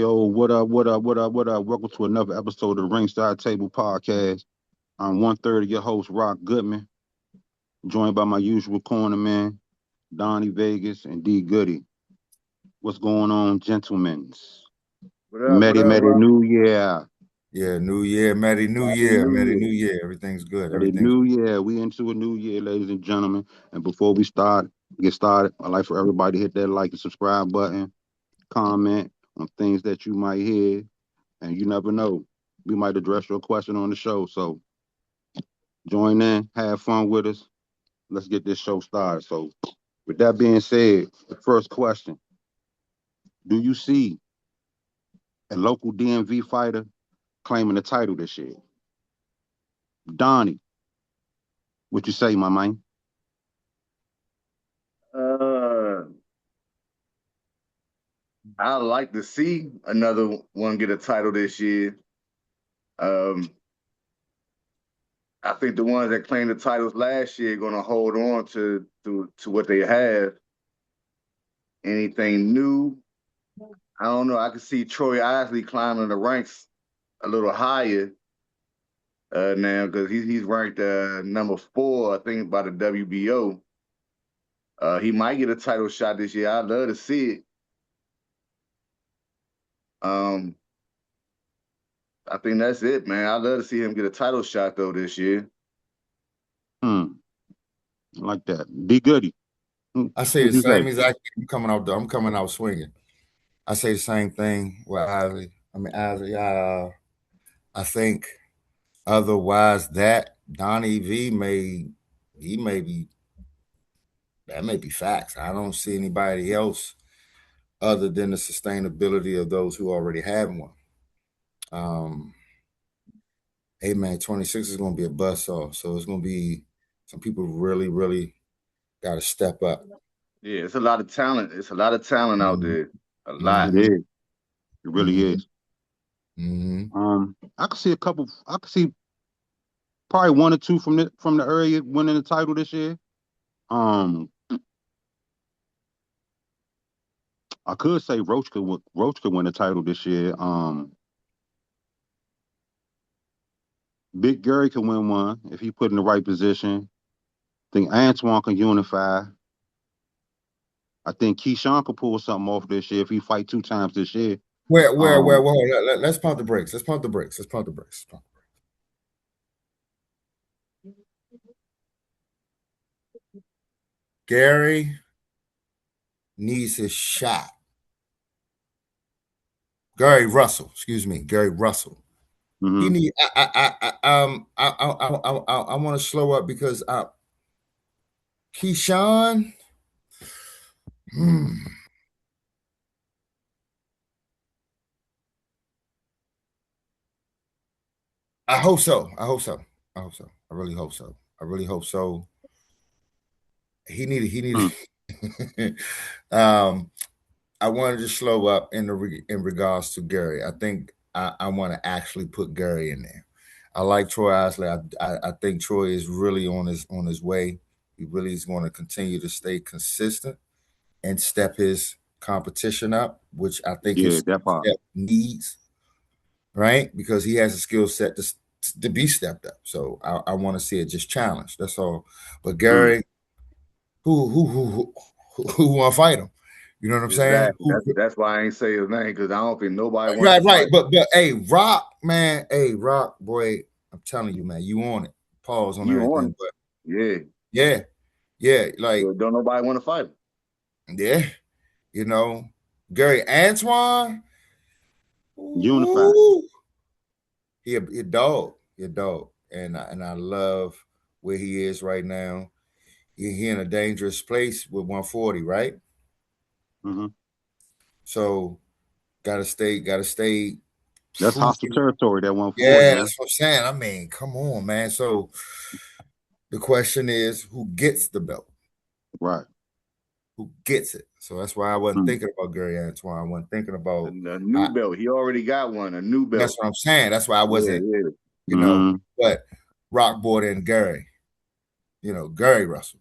Yo, what up, what up, what up, what up? Welcome to another episode of the Ringside Table Podcast. I'm one third of your host, Rock Goodman, joined by my usual corner man, Donnie Vegas and D Goody. What's going on, gentlemen? What Medi up, Medi Rock? New Year. Yeah, New Year, Matty, New Happy Year, New Matty, Year. New Year. Everything's good. Medi Everything's New Year. We into a new year, ladies and gentlemen. And before we get started, I'd like for everybody to hit that like and subscribe button, comment on things that you might hear, and you never know. We might address your question on the show. So join in, have fun with us. Let's get this show started. So, with that being said, the first question: do you see a local DMV fighter claiming the title this year? Donnie, what you say, my man? Uh, I'd like to see another one get a title this year. Um, I think the ones that claimed the titles last year are going to hold on to what they have. Anything new? I don't know. I can see Troy Isley climbing the ranks a little higher now because he's ranked number 4, I think, by the WBO. He might get a title shot this year. I'd love to see it. Um, I think that's it, man. I'd love to see him get a title shot though this year. Hmm, I like that. Be goody. I say What the you say? same exact. I'm coming out swinging. I say the same thing with Isley. Isley. I think otherwise that Donnie V may be that may be facts. I don't see anybody else other than the sustainability of those who already have one. Um, hey man, 26 is going to be a buzzsaw. So it's going to be some people really got to step up. Yeah, it's a lot of talent. It's a lot of talent out Mhm. there. A lot. It Mhm. is. It really Mhm. is. Mhm. I could see a couple. I could see probably one or two from the area winning the title this year. Um, I could say Roach could win the title this year. Big Gary can win one if he put in the right position. I think Antoine can unify. I think Keyshawn could pull something off this year if he fight 2 times this year. Where? Um, Let's pump the brakes. Let's pump the brakes. Let's pump the brakes. Gary needs his shot. Gary Russell, excuse me, Gary Russell. He mhm. need. I want to slow up because Keyshawn. Hmm, I hope so. I hope so. I hope so. I really hope so. I really hope so. He needed. Mm. um, I wanted to slow up in regards to Gary. I think I want to actually put Gary in there. I like Troy Isley. I think Troy is really on his way. He really is going to continue to stay consistent and step his competition up, which I think his Yeah, skill that part. set needs, right? Because he has a skill set to be stepped up. So I want to see it just challenged. That's all. But Mm. Gary, who want to fight him? You know what I'm saying? Exactly. That's why I ain't say his name because I don't think nobody wants to Right. fight. But hey, Rock, man, hey, Rock, boy, I'm telling you, man, you on it. Pause on You on everything. it. But Yeah. yeah, like, But don't nobody want to fight him. yeah, you know, Gary Antoine, Unified. ooh, he a dog. He a dog. And I love where he is right now. He in a dangerous place with 140, right? Hmm. So gotta stay That's hostile truthful. territory. That 140, Yeah, man. that's what I'm saying. I mean, come on, man. So the question is, who gets the belt? Right. Who gets it? So that's why I wasn't Mm. thinking about Gary Antoine. I wasn't thinking about. A new I, belt. He already got one. A new that's belt. what I'm saying. That's why I Yeah, wasn't, yeah. Hmm. But Rockboard and Gary, Gary Russell.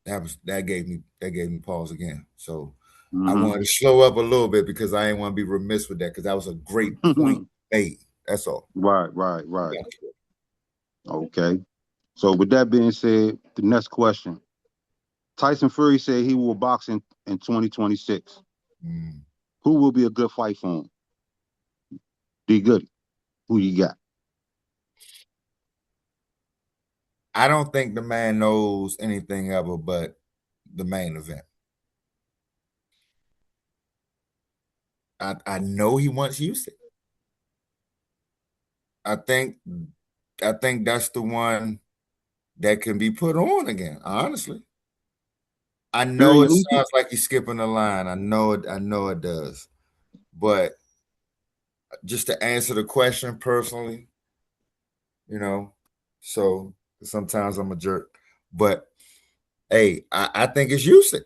That gave me pause again. So I wanted to slow up a little bit because I didn't want to be remiss with that because that was a great point made. That's all. Right. Okay. So with that being said, the next question. Tyson Fury said he will box in 2026. Who will be a good fight for him? D Goody. Who you got? I don't think the man knows anything ever but the main event. I know he wants Houston. I think that's the one that can be put on again, honestly. I know it sounds like he's skipping the line. I know it does. But just to answer the question personally, so sometimes I'm a jerk. But hey, I think it's Usyk.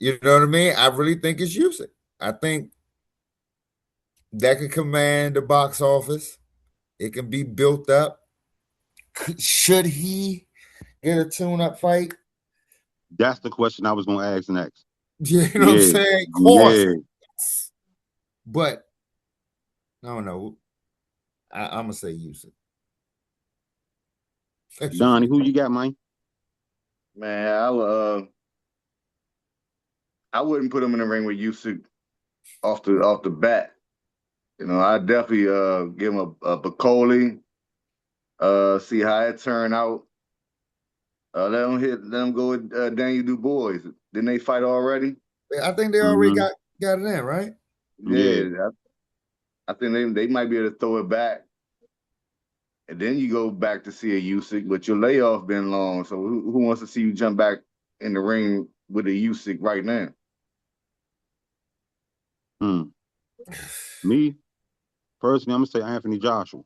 You know what I mean? I really think it's Usyk. I think that can command the box office. It can be built up. Should he get a tune-up fight? That's the question I was going to ask next. You know what I'm saying? Of course. Yeah. But no. I'm going to say Usyk. Donnie, who you got, man? Man, I wouldn't put him in the ring with Usyk off the bat. I definitely give him a Bacoli, see how it turn out. Let him go with Daniel Dubois. Didn't they fight already? I think they already got it in, right? Yeah. I think they might be able to throw it back. And then you go back to see a Usyk, but your layoff been long. So who wants to see you jump back in the ring with a Usyk right now? Me, personally, I'm going to say Anthony Joshua.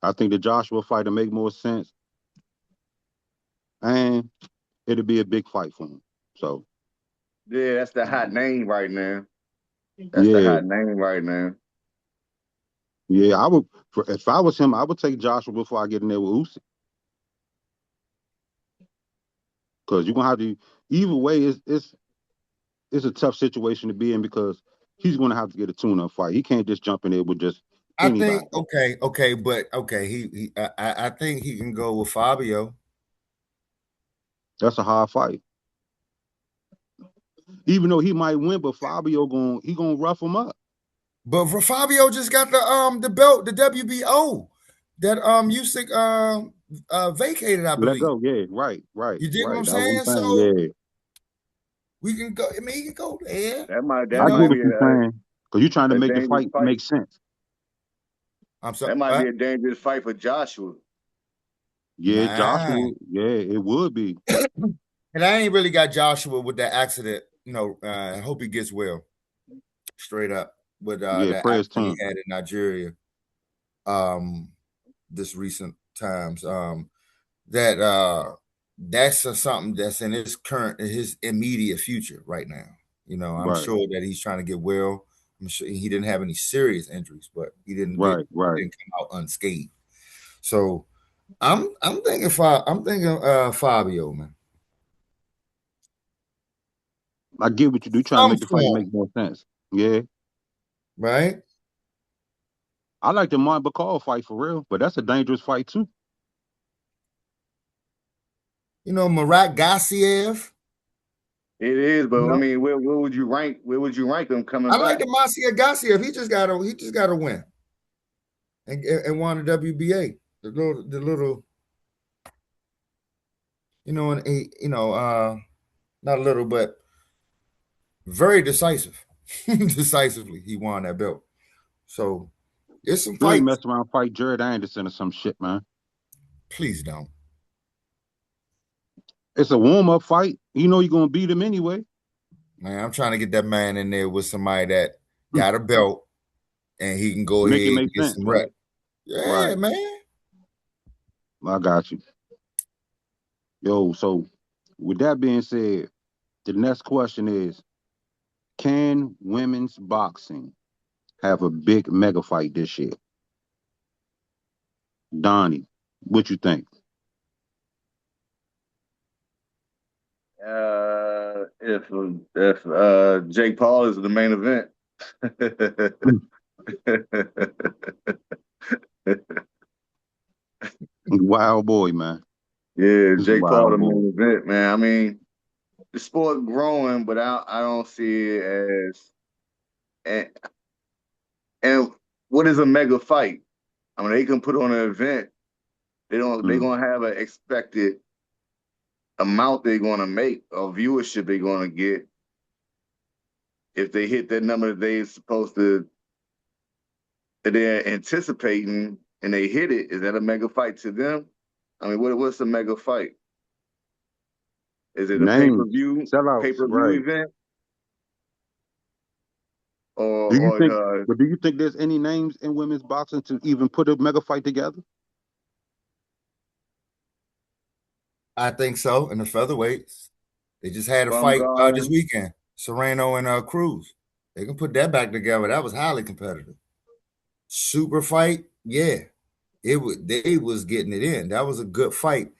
I think the Joshua fight will make more sense. And it'll be a big fight for him. So. Yeah, that's the hot name right now. The hot name right now. Yeah, I would. If I was him, I would take Joshua before I get in there with Usyk. Because you're gonna have to. Either way, it's a tough situation to be in because he's gonna have to get a tune-up fight. He can't just jump in there with just anybody. I think I think he can go with Fabio. That's a hard fight. Even though he might win, but Fabio gonna rough him up. But Fabio just got the belt, the WBO that Usyk vacated, I believe. Let go, yeah, right. You dig what I'm saying? So yeah. We can go. I mean, he can go there. That might I get what you're saying because you're trying to make the fight make sense. I'm sorry. That might be a dangerous fight for Joshua. Yeah, Joshua. Yeah, it would be. And I ain't really got Joshua with that accident. I hope he gets well. Straight up with that accident he had in Nigeria. This recent times. That's something that's in his immediate future right now. I'm sure that he's trying to get well. I'm sure he didn't have any serious injuries, but he didn't didn't come out unscathed. So I'm thinking Fabio, man. I get what you do. Trying to make the fight make more sense. Yeah. Right. I like the Martin Bacall fight for real, but that's a dangerous fight too. Murat Gassiev. It is, but I mean, where would you rank? Where would you rank them coming back? I like the Marcia Gassiev. He just gotta win and won the WBA. The little, not little, but very decisive. Decisively, he won that belt. So it's some fights. Mess around, fight Jared Anderson or some shit, man. Please don't. It's a warm-up fight. You're gonna beat him anyway. Man, I'm trying to get that man in there with somebody that got a belt and he can go ahead and get some rep. Yeah, man. I got you. Yo, so with that being said, the next question is, can women's boxing have a big mega fight this year? Donnie, what you think? if Jake Paul is the main event. Wild boy, man. Yeah, He's a Jake Paul the wild boy. main event, man. I mean, the sport growing, but I don't see it as and, and what is a mega fight? I mean, they can put on an event. They're Mm. gonna have an expected amount they're gonna make or viewership they're gonna get if they hit that number that they're supposed to that they're anticipating and they hit it. Is that a mega fight to them? I mean, what's a mega fight? Is it a Names, sellouts, pay-per-view right? event Do you or think? But do you think there's any names in women's boxing to even put a mega fight together? I think so. In the featherweights, they just had a fight this Bumgarner? weekend. Serrano and Cruz. They can put that back together. That was highly competitive. Super fight, yeah. They was getting it in. That was a good fight.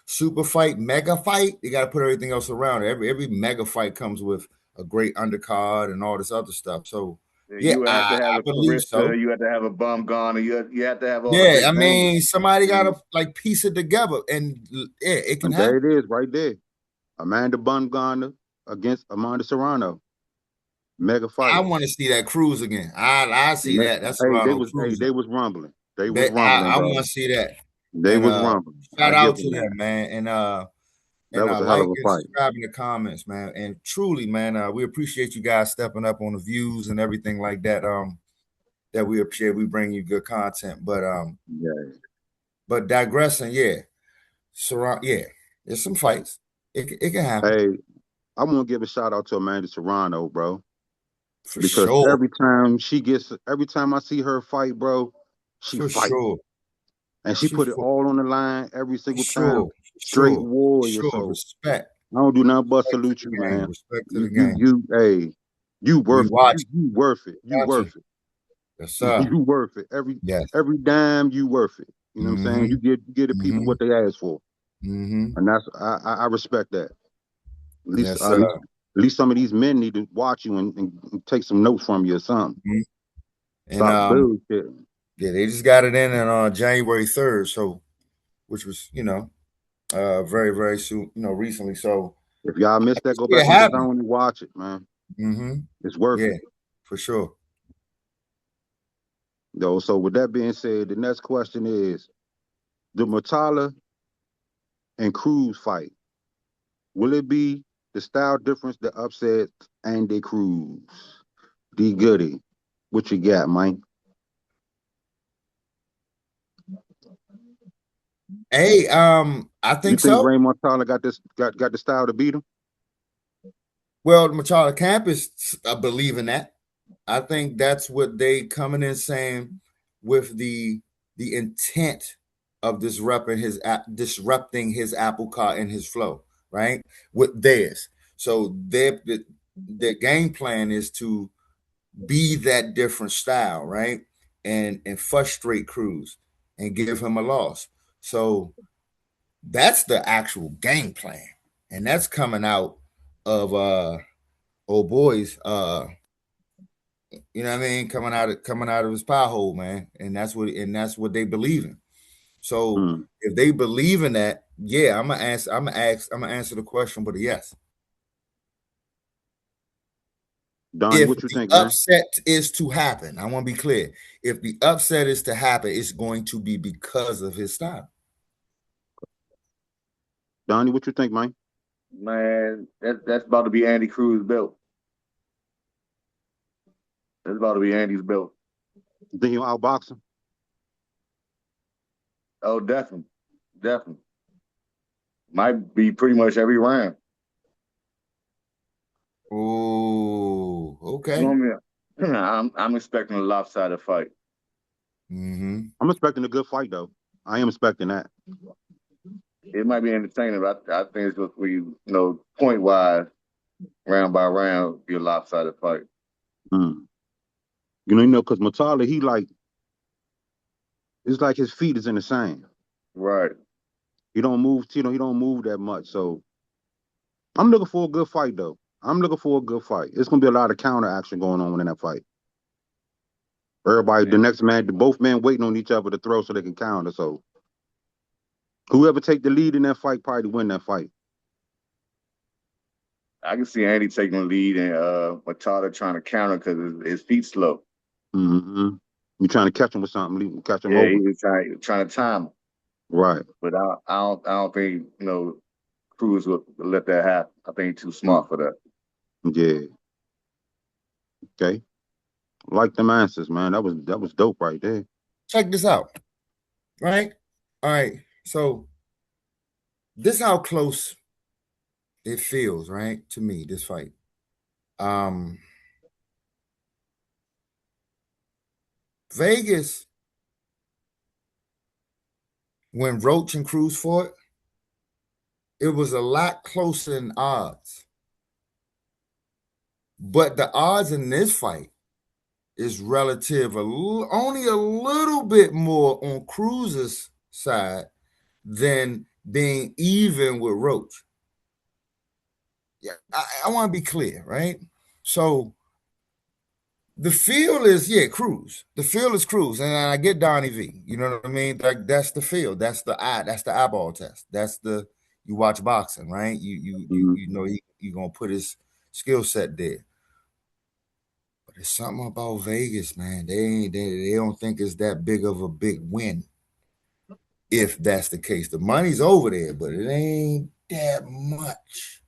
Super fight, mega fight, they got to put everything else around it. Every mega fight comes with a great undercard and all this other stuff. So yeah, You have to have I a believe so. Carissa. You have to have a Bumgarner. You have to have all the Yeah, I big names. mean, somebody got And to like piece it together, and yeah, it can And there happen. it is, right there. Amanda Bumgarner against Amanda Serrano, mega I fight. want to see that Cruz again. I see that. That's Hey, Serrano Cruz. they was rumbling. They was rumbling, I want bro. to see that. They And was rumbling. shout I give out to them that. them, man. That was a hell Like of a and fight. subscribe in the comments, man. And truly, man, we appreciate you guys stepping up on the views and everything like that. That we appreciate. We bring you good content. Yeah. But digressing, yeah. Yeah, there's some fights. It can happen. Hey, I want to give a shout out to Amanda Serrano, bro, For because sure. every time I see her fight, bro, she For fight. sure. And she put it all on the line every For single time. sure. Straight For warrior. sure. So Respect. I don't do nothing but Respect to salute the you, game. man. Respect to the game. Hey, you We worth watch. you worth it. You Got you. worth it. Yes, sir. You worth it. Yes. Every dime you worth it. You know what I'm saying? Mm-hmm. You give the people what they ask for. Mm-hmm. And that's I respect that. At least Yes, sir. at least some of these men need to watch you and take some notes from you or something. Mm-hmm. Stop And bullshitting. yeah, they just got it in on January 3rd, so which was very very soon, recently. So If y'all missed that, go yeah, back it on the happened. zone and watch it, man. Mm-hmm. It's worth Yeah, it. for sure. Though, so with that being said, the next question is the Matala and Cruz fight. Will it be the style difference that upsets Andy Cruz? D Goody. What you got, Mike? Hey, I You think think so. Ray Matala got the style to beat him? Well, the Machado campus believe in that. I think that's what they coming in saying with the intent of disrupting his apple cart and his flow, right? With theirs. So their game plan is to be that different style, right? And frustrate Cruz and give him a loss. So that's the actual game plan. And that's coming out of old boys you know what I mean, coming out of his pie hole, man. And that's what they believe in. So Hmm. if they believe in that, yeah, I'm gonna answer the question with a yes. Donnie, If what you the think, man? upset is to happen, I want to be clear. If the upset is to happen, it's going to be because of his style. Donnie, what you think, Mike? man, that's about to be Andy Cruz belt. That's about to be Andy's belt. You think he'll outbox him? Oh, definitely, definitely. Might be pretty much every round. Oh, okay. I'm expecting a lopsided fight. Mm-hmm. I'm expecting a good fight, though. I am expecting that. It might be entertaining, but I think it's going to be, point wise, round by round, be a lopsided fight. Hmm. Because Matala, it's like his feet is in the sand. Right. He don't move, he don't move that much. So I'm looking for a good fight though. I'm looking for a good fight. It's gonna be a lot of counter action going on in that fight. Everybody, the next man, both men waiting on each other to throw so they can counter. So whoever take the lead in that fight probably win that fight. I can see Andy taking the lead and Matata trying to counter because his feet slow. Mm-hmm. You trying to catch him with something, catch him Yeah, over. he was trying to time him. Right. But I don't think Cruz will let that happen. I think he's too smart for that. Yeah. Okay. Like them answers, man. That was dope right there. Check this out. Right? All right. So this how close it feels, right? To me, this fight. Vegas, when Roach and Cruz fought, it was a lot closer in odds. But the odds in this fight is relative, only a little bit more on Cruz's side than being even with Roach. Yeah, I want to be clear, right? So the feel is, Cruz. The feel is Cruz, and I get Donnie V. You know what I mean? Like that's the feel. That's the eye. That's the eyeball test. That's the you watch boxing, right? You know you're gonna put his skill set there. But there's something about Vegas, man. They don't think it's that big of a big win. If that's the case, the money's over there, but it ain't that much.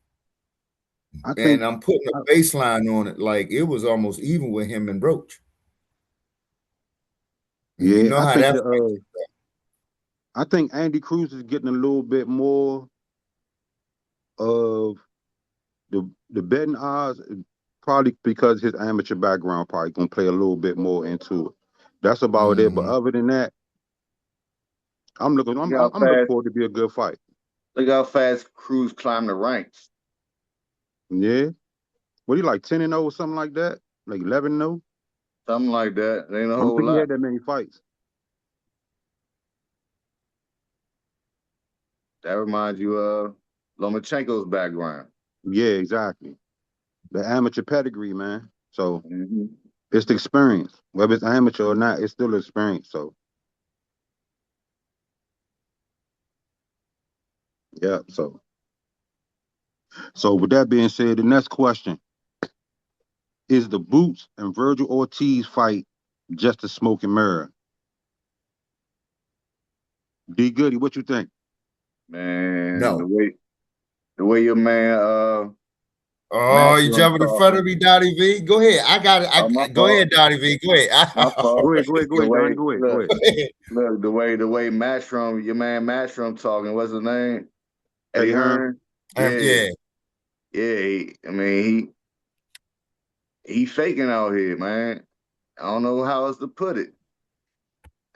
I think And I'm putting a baseline on it, like it was almost even with him and Roach. And you know I how think that. I think Andy Cruz is getting a little bit more of the betting odds, probably because his amateur background probably gonna play a little bit more into it. That's about it. But other than that, I'm looking forward to be a good fight. Look how fast Cruz climbed the ranks. Yeah. What he like 10-0 or something like that? Like 11-0? Something like that. It ain't a I don't whole think he lot. had that many fights. That reminds you of Lomachenko's background. Yeah, exactly. The amateur pedigree, man. So it's the experience. Whether it's amateur or not, it's still experience. So yeah. So with that being said, the next question is the Boots and Virgil Ortiz fight just a smoke and mirror? D Goody, what you think? Man, No. the way your man Oh, you Matchroom jumping in front of talking. me, Dottie V? Go ahead. I got it. Oh, my Go fault. ahead, Dottie V. Go ahead. My fault. Go ahead, The Donnie. way Go ahead. look, the way Matchroom, your man Matchroom talking, what's his name? Eddie Hearn? Yeah. Yeah. Yeah, he faking out here, man. I don't know how else to put it.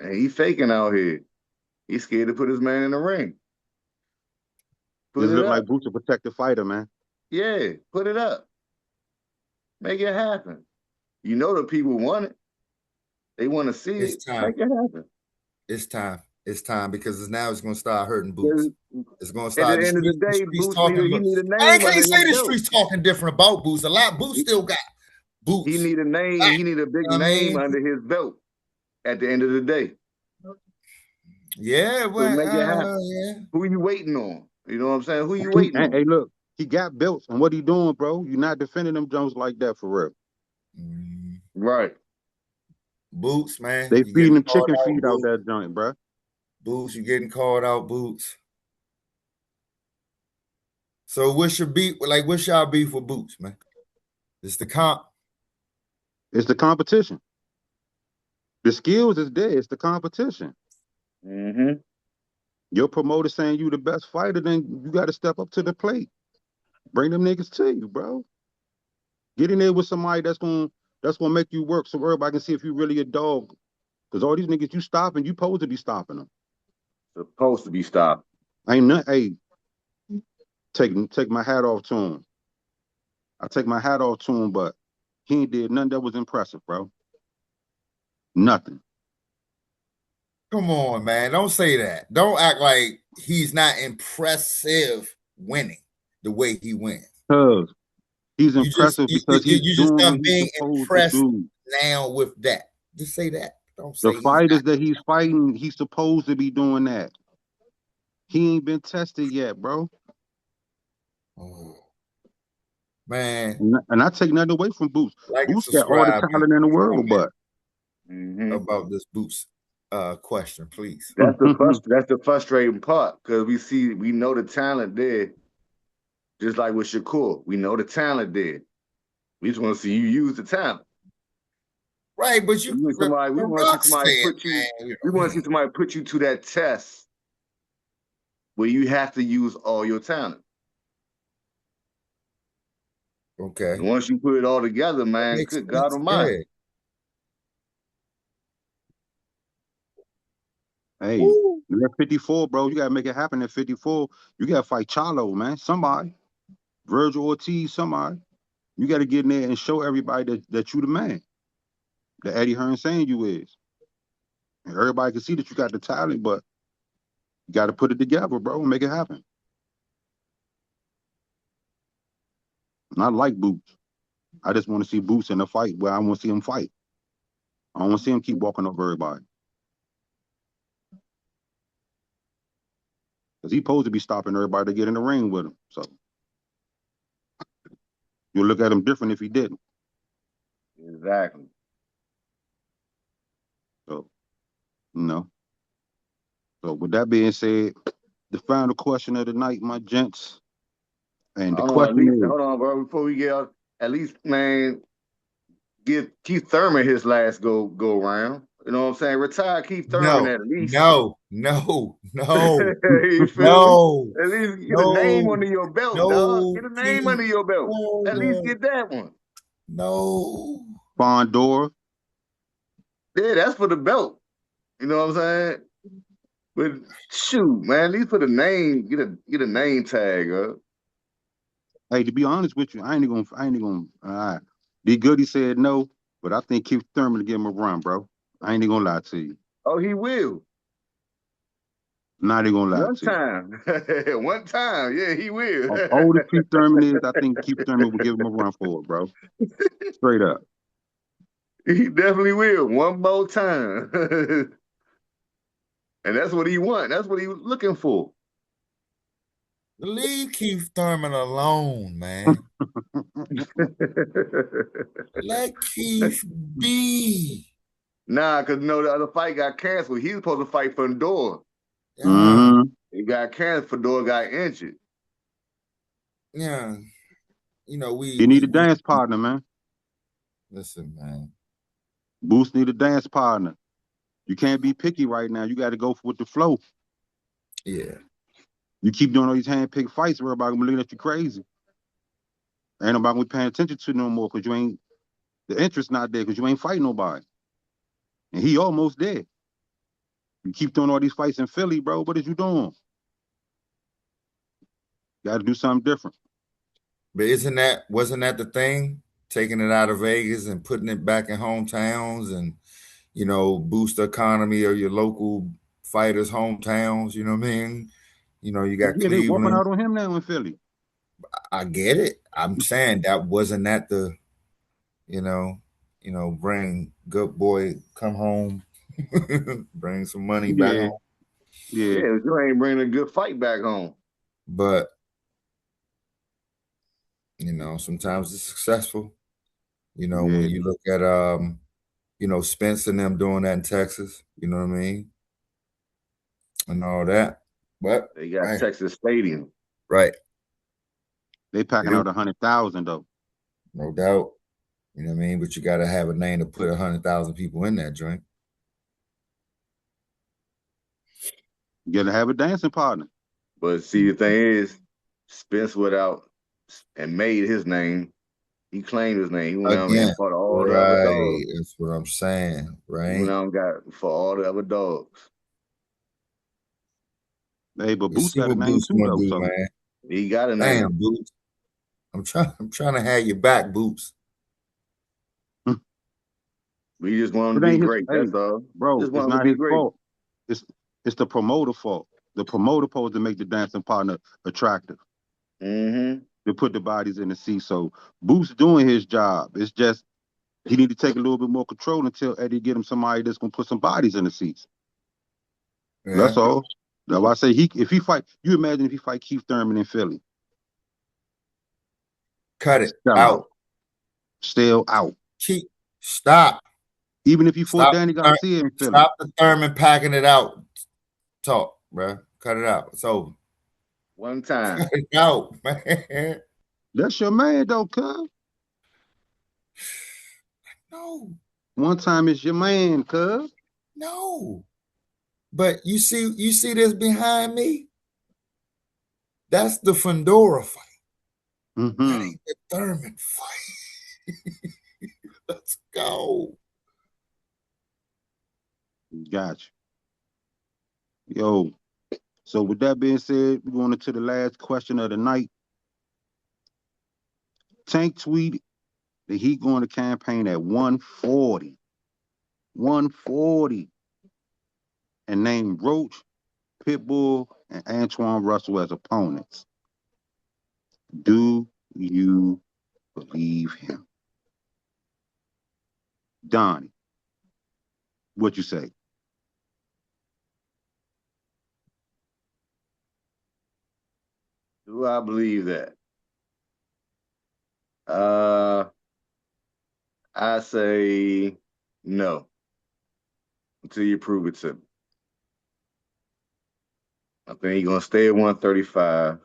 And he faking out here. He's scared to put his man in the ring. Put Just it look up. like Boots a protected fighter, man. Yeah, put it up. Make it happen. You know the people want it. They want to see it. It's time. Make it happen. It's time. It's time because now it's going to start hurting Boots. It's going to At start. the end of the day, Streets Boots talking. he need a I name under can't say his the belt. streets talking different about Boots. A lot. Boots still got Boots. He need a name. He need a big name under his belt. At the end of the day. Yeah, well, so make it happen. yeah. Who are you waiting on? You know what I'm saying? Who you waiting on? Hey, look, he got belts, and what he doing, bro? You're not defending them Jones like that for real. Right. Boots, man. They feeding them chicken feed out that joint, bro. Boots, you getting called out, Boots. So what's your beef? Like, what's y'all beef with Boots, man? It's the comp. It's the competition. The skills is there. It's the competition. Your promoter saying you the best fighter, then you got to step up to the plate. Bring them niggas to you, bro. Get in there with somebody that's gonna make you work so everybody can see if you really a dog. Because all these niggas you stopping, you supposed to be stopping them. Supposed to be stopped. Ain't nothing. Hey, take my hat off to him. I take my hat off to him, but he ain't did nothing that was impressive, bro. Nothing. Come on, man. Don't say that. Don't act like he's not impressive winning. the way he wins. Cause he's You just impressive because he's you just doing done what he's being supposed to impressed do. now with that. Just say that. Don't The say he's fighters not. that he's fighting, he's supposed to be doing that. He ain't been tested yet, bro. Oh, man, And I take nothing away from Boots. like and Boots got all the subscribe and talent in the world, comment but about this Boots question, please. That's the frustrating part because we know the talent there, just like with Shakur. We know the talent there. We just want to see you use the talent. Right, but you We want to see somebody said, put you. man, We want to see somebody put you to that test where you have to use all your talent. okay. And once you put it all together, man, Makes good God sense. Almighty. hey, Woo. you're at 54, bro. You gotta make it happen at 54. You gotta fight Charlo, man. Somebody. Virgil Ortiz, somebody. You gotta get in there and show everybody that you the man. That Eddie Hearn saying you is. And everybody can see that you got the talent, but you gotta put it together, bro, and make it happen. And I like Boots. I just want to see Boots in a fight where I want to see him fight. I don't want to see him keep walking over everybody. Because he's supposed to be stopping everybody to get in the ring with him. So you'll look at him different if he didn't. Exactly. So, you know. So with that being said, the final question of the night, my gents. And the question is, hold on, bro. Before we get out, at least, man, give Keith Thurman his last go round. You know what I'm saying? Retire Keith Thurman at least. No. You feel No. me? At least get a name under your belt, dog. Get a name under your belt. At least get that one. No. Fondora. Yeah, that's for the belt. You know what I'm saying? But shoot, man, at least for the name, get a name tag up. Hey, to be honest with you, I ain't gonna. D Goody said no, but I think Keith Thurman to give him a run, bro. I ain't even gonna lie to you. Oh, he will. Not even gonna lie One to you. time. One time. Yeah, he will. As old as Keith Thurman is, I think Keith Thurman will give him a run for it, bro. Straight up. He definitely will. One more time. And that's what he want. That's what he was looking for. Leave Keith Thurman alone, man. Let Keith be. Nah, because the other fight got canceled. He was supposed to fight Fedor. Yeah. He got canceled. Fedor got injured. Yeah. You know, You need a dance partner, man. Listen, man. Boost need a dance partner. You can't be picky right now. You got to go with the flow. Yeah. You keep doing all these hand-picked fights, everybody gonna believe that you crazy. Ain't nobody gonna be paying attention to no more because the interest not there because you ain't fighting nobody. And he almost dead. You keep doing all these fights in Philly, bro. What is you doing? Got to do something different. But wasn't that the thing? Taking it out of Vegas and putting it back in hometowns and, boost the economy of your local fighters' hometowns, you know what I mean? You got Yeah, they walking Cleveland. out on him now in Philly. I get it. I'm saying that wasn't that the, bring good boy, come home, bring some money back home. Yeah. Yeah, you ain't bringing a good fight back home. But, sometimes it's successful. When you look at, Spence and them doing that in Texas, you know what I mean? And all that. But they got Texas Stadium. Right. They packing out 100,000 though. No doubt. You know what I mean? But you gotta have a name to put 100,000 people in that joint. You gotta have a dancing partner. But see, the thing is, Spence went out and made his name. He claimed his name. He went out and fought all the other dogs. That's what I'm saying, right? He went out and got for all the other dogs. Hey, but Boots got a name too, though. So man. He got a name. Damn, Boots. I'm trying to have you back, Boots. We just want him to be great. That's all, bro. It's not his fault. It's the promoter fault. The promoter supposed to make the dancing partner attractive. to put the bodies in the seat. So Boots doing his job. It's just he need to take a little bit more control until Eddie get him somebody that's gonna put some bodies in the seats. That's Yeah. all. That's why I say if he fight, you imagine if he fight Keith Thurman in Philly. Cut it Sell out. out. Still out. Stop. Even if he fought Stop. Danny Garcia in Philly. Stop the Thurman packing it out. Talk, bro. Cut it out. It's over. One time. Cut it out, man. That's your man, though, cuz. No. One time it's your man, cuz. No. But you see this behind me? That's the Fundora fight. That ain't the Thurman fight. Let's go. Gotcha. Yo, so with that being said, we're going into the last question of the night. Tank tweeted that he going to campaign at 140. 140. And named Roach, Pitbull, and Antoine Russell as opponents. Do you believe him? Donnie, what you say? Do I believe that? I say no until you prove it to me. I think he's gonna stay at 135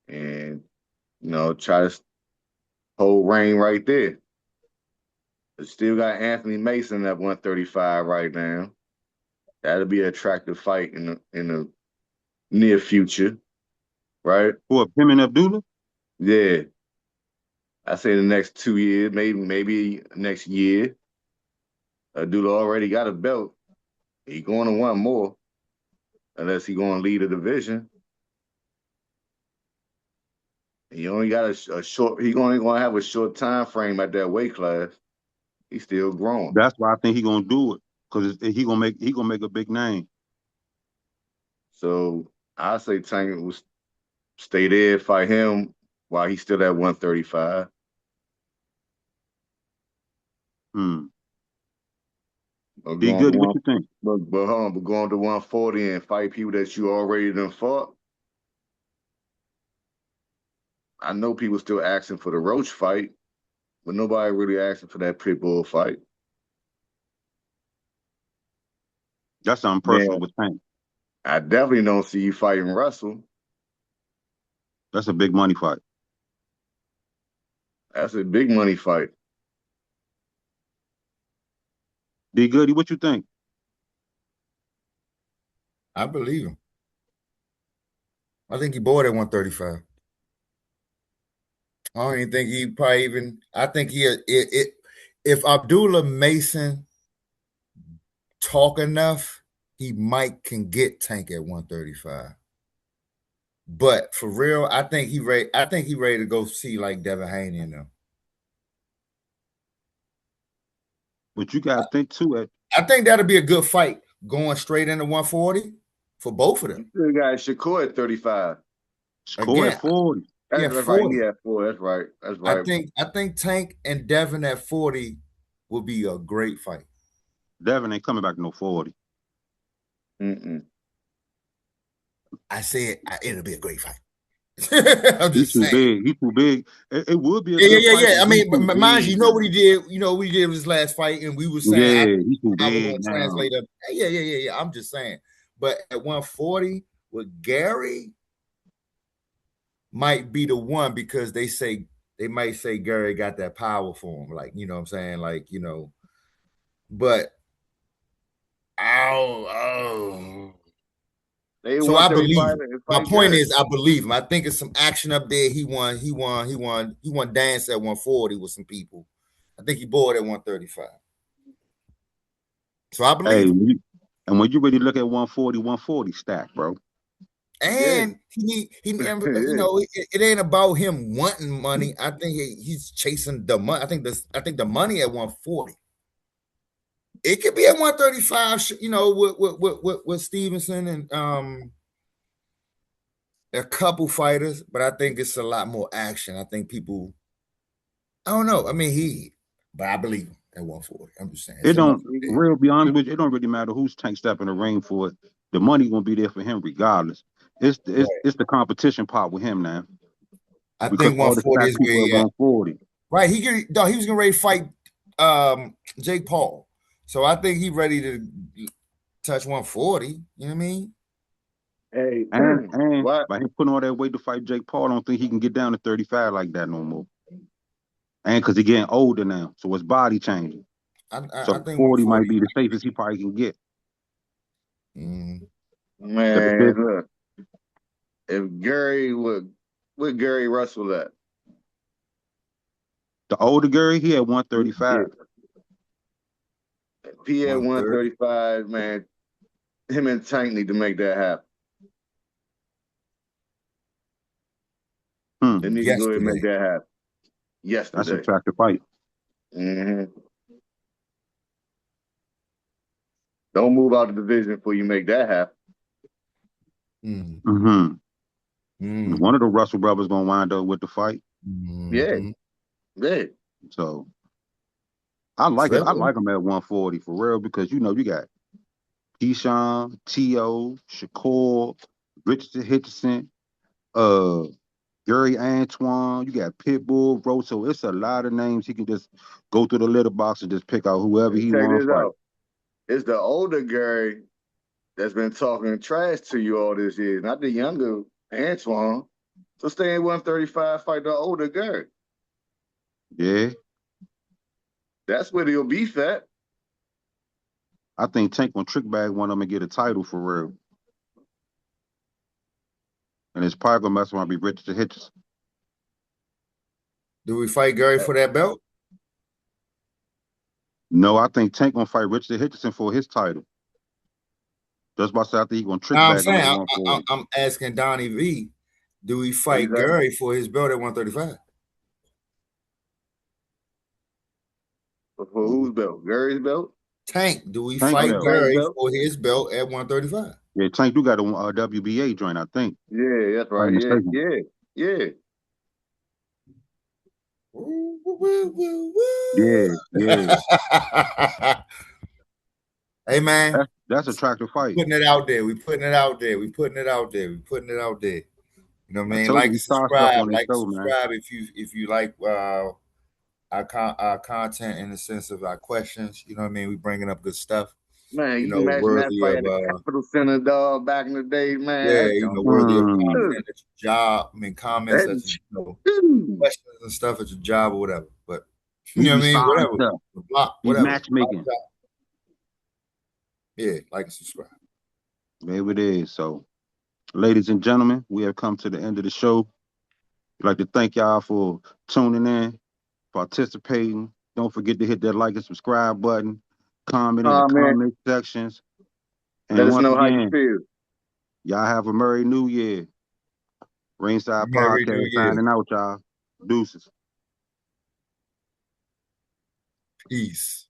and try to hold reign right there. Still got Anthony Mason at 135 right now. That'll be an attractive fight in the near future, right? What, him and Abdullah? Yeah. I say the next 2 years, maybe next year. Abdullah already got a belt. He going to want more, unless he going to lead a division. He only got a short. He only going to have a short time frame at that weight class. He's still growing. That's why I think he gonna do it, because he gonna make a big name. So I say Tank will stay there, fight him while he's still at 135. Be good. What you think? But going to 140 and fight people that you already done fought. I know people still asking for the Roach fight, but nobody really asking for that Pitbull fight. That's something personal with Tank. I definitely don't see you fighting Russell. That's a big money fight. That's a big money fight. Be Goody, what you think? I believe him. I think he bought at 135. I don't even think he probably even. I think if Abdullah Mason talk enough, he can get Tank at 135. But for real, I think he ready to go see like Devin Haney and them. But you gotta think too. I think that'll be a good fight going straight into 140 for both of them. You still got Shakur at 35. Shakur at 40. That's 40. right. He at 4. That's right. That's right. I think Tank and Devin at 40 will be a great fight. Devin ain't coming back to no 40. I said it'll be a great fight. He's too big. He's too big. It would be a good fight. I mean, mind you know what he did. You know what he did with his last fight, and we were saying, he's too big now. Translate up. Yeah. I'm just saying. But at 140 with Gary might be the one, because they might say Gary got that power for him. Like, you know what I'm saying? Like, but so I believe him. My point is, I believe him. I think it's some action up there. He won dance at 140 with some people. I think he bought at 135. So I believe him. And when you really look at 140 stack, bro. And he it ain't about him wanting money. I think he's chasing the money. I think the money at 140. It could be at 135, with Stevenson and a couple fighters, but I think it's a lot more action. I think people, I don't know. I mean, but I believe him at 140. I'm just saying. It It's enough. don't real be honest with you, it don't really matter who's Tank Step in the ring for it. The money gonna be there for him regardless. It's the competition part with him now. I Because think all the 140 fat is where people he at at. 140. Right. He was getting ready to fight Jake Paul. So I think he's ready to touch 140. You know what I mean? Hey, And what? by him putting all that weight to fight Jake Paul, I don't think he can get down to 35 like that no more. And because he's getting older now, so his body changing. I So think 40 might 140. be the safest he probably can get. Mm, Man, look, if Gary would Gary Russell at? The older Gary, he had 135. If he had 130. 135, man, him and Tank need to make that happen. They need to go ahead and make Yesterday. that happen. That's a Yesterday. attractive fight. Don't move out the division before you make that happen. One of the Russell brothers gonna wind up with the fight. Yeah. So I like it. I like him at 140 for real because you got Keyshawn, T.O., Shakur, Richardson Hitchison, Gary Antoine, you got Pitbull, Rosso. It's a lot of names. He can just go through the litter box and just pick out whoever he Check wants this to fight. out. It's the older Gary that's been talking trash to you all this year, not the younger Antoine. So stay at 135, fight the older Gary. Yeah. That's where he'll beef at. I think Tank gonna trick bag one of them and get a title for real. And it's probably gonna mess around and be Richardson Hitchison. Do we fight Gary for that belt? No, I think Tank gonna fight Richardson Hitchison for his title. Just by saying I think he gonna trick bag him at 140. I'm asking Donnie V, do we fight Gary for his belt at 135? For whose belt? Gary's belt? Tank, do we Tank fight belt. Gary for his belt at 135? Yeah, Tank do got a WBA joint, I think. Yeah, that's right. Yeah. Yeah. Hey man, that's an attractive fight. Putting it out there. We putting it out there. You know what I mean? Like and subscribe. If you like our content in the sense of our questions. You know what I mean? We bringing up good stuff. Man, you imagine that fight at the Capital Center, dog, back in the day, man. Yeah, worthy of content at your job. I mean, comments at questions and stuff at your job or whatever. But you know what I mean? Whatever. Matchmaking. Yeah, like and subscribe. Maybe it is. So, ladies and gentlemen, we have come to the end of the show. I'd like to thank y'all for tuning in, participating. Don't forget to hit that like and subscribe button. Comment in the comment sections. And let us know how you feel. Y'all have a Merry New Year. Ringside Podcast signing out, y'all. Deuces. Peace.